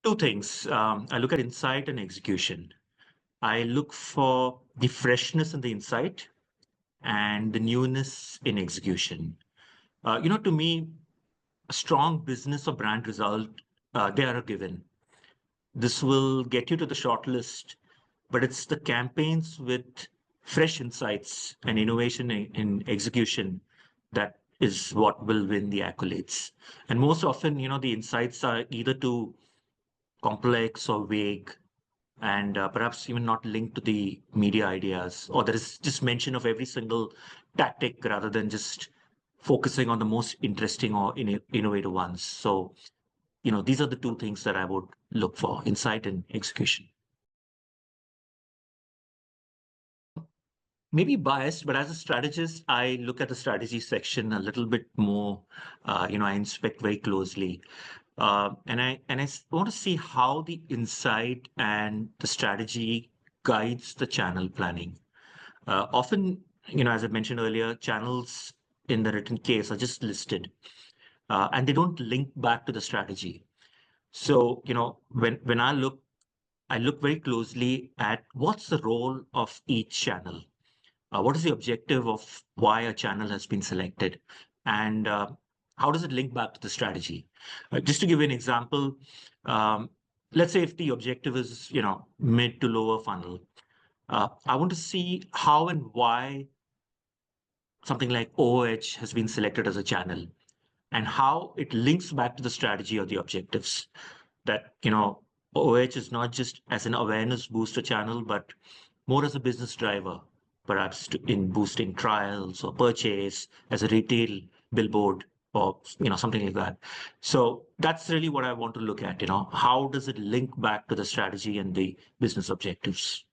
Two things. I look at insight and execution. I look for the freshness in the insight and the newness in execution. To me, a strong business or brand result, they are a given. This will get you to the shortlist, but it's the campaigns with fresh insights and innovation in execution that is what will win the accolades. And most often, the insights are either too complex or vague and perhaps even not linked to the media ideas, or there is just mention of every single tactic rather than just focusing on the most interesting or innovative ones. So, these are the two things that I would look for: insight and execution. Maybe biased, but as a strategist, I look at the strategy section a little bit more. I inspect very closely, and I want to see how the insight and the strategy guides the channel planning. Often, as I mentioned earlier, channels in the written case are just listed, and they don't link back to the strategy. So, when I look very closely at what's the role of each channel. What is the objective of why a channel has been selected, and how does it link back to the strategy? Just to give you an example, um, let's say if the objective is, mid to lower funnel, I want to see how and why something like OOH has been selected as a channel and how it links back to the strategy or the objectives. That, OOH is not just as an awareness booster channel, but more as a business driver, perhaps in boosting trials or purchase as a retail billboard or, something like that. So that's really what I want to look at, how does it link back to the strategy and the business objectives?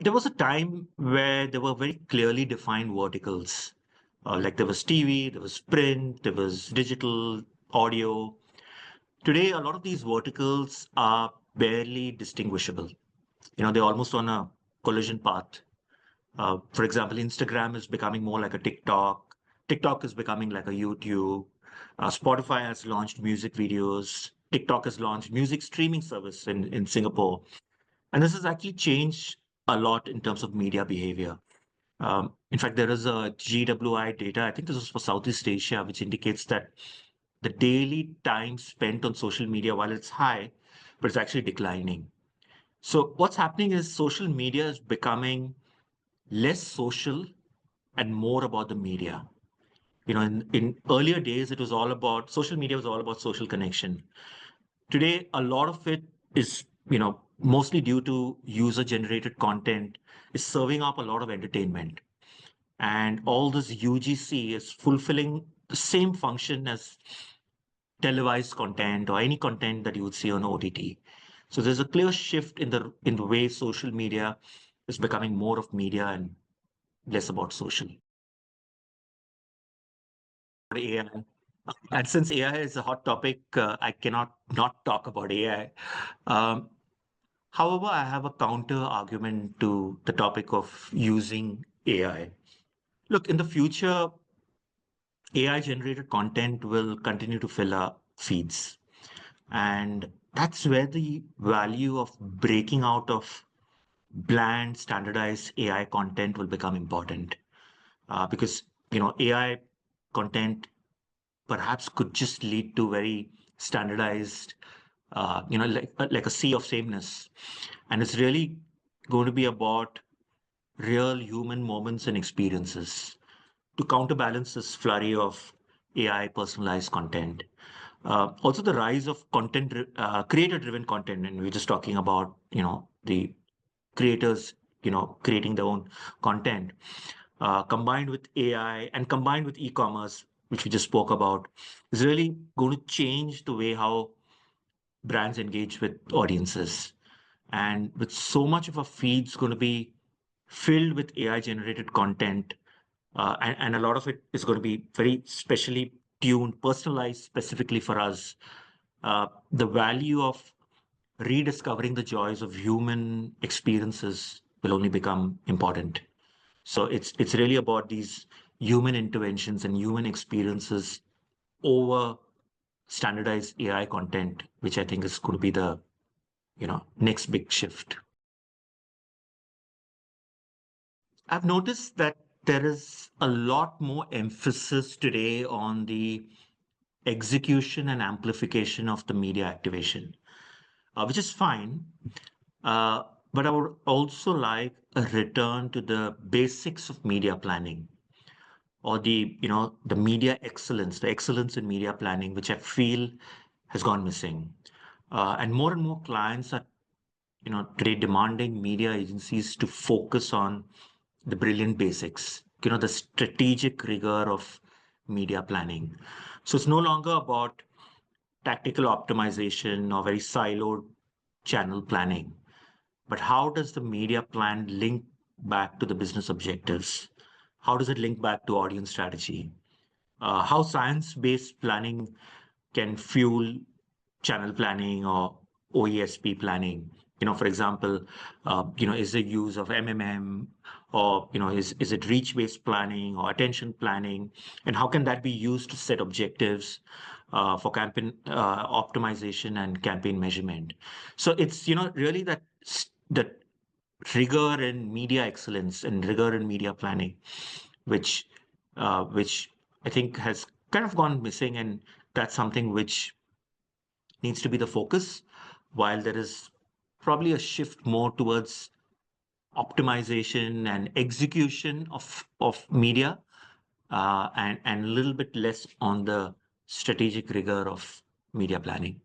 There was a time where there were very clearly defined verticals. Like there was TV, there was print, there was digital, audio. Today, a lot of these verticals are barely distinguishable. They're almost on a collision path. For example, Instagram is becoming more like a TikTok. TikTok is becoming like a YouTube. Spotify has launched music videos. TikTok has launched music streaming service in Singapore. And this has actually changed a lot in terms of media behavior. In fact, there is a GWI data, I think this is for Southeast Asia, which indicates that the daily time spent on social media, while it's high, but it's actually declining. So what's happening is social media is becoming less social and more about the media. In earlier days, it was all about social media was all about social connection. Today, a lot of it is, mostly due to user generated content, is serving up a lot of entertainment. And all this UGC is fulfilling the same function as televised content or any content that you would see on OTT. So there's a clear shift in the way social media is becoming more of media and less about social. AI. And since AI is a hot topic, I cannot not talk about AI. Um, However, I have a counter argument to the topic of using AI. Look, in the future, AI generated content will continue to fill our feeds. And that's where the value of breaking out of bland, standardized AI content will become important. Because, AI content perhaps could just lead to very standardized, like a sea of sameness. And it's really going to be about real human moments and experiences to counterbalance this flurry of AI personalized content. Also, the rise of creator-driven content, and we're just talking about, the creators, creating their own content, combined with AI and combined with e-commerce, which we just spoke about, is really going to change the way how brands engage with audiences. And with so much of our feeds going to be filled with AI generated content, and a lot of it is going to be very specially tuned, personalized specifically for us. The value of rediscovering the joys of human experiences will only become important. So it's really about these human interventions and human experiences over standardized AI content, which I think is going to be the next big shift. I've noticed that there is a lot more emphasis today on the execution and amplification of the media activation, which is fine. Uh, but I would also like a return to the basics of media planning, or the media excellence, the excellence in media planning, which I feel has gone missing. And more clients are today demanding media agencies to focus on the brilliant basics, the strategic rigor of media planning. So it's no longer about tactical optimization or very siloed channel planning, but how does the media plan link back to the business objectives? How does it link back to audience strategy? How science-based planning can fuel channel planning or OESP planning. For example, is the use of MMM, or is it reach-based planning or attention planning, and how can that be used to set objectives for campaign optimization and campaign measurement? So it's really that rigor in media excellence and rigor in media planning, which I think has kind of gone missing, and that's something which needs to be the focus, while there is probably a shift more towards optimization and execution of media, and a little bit less on the strategic rigor of media planning.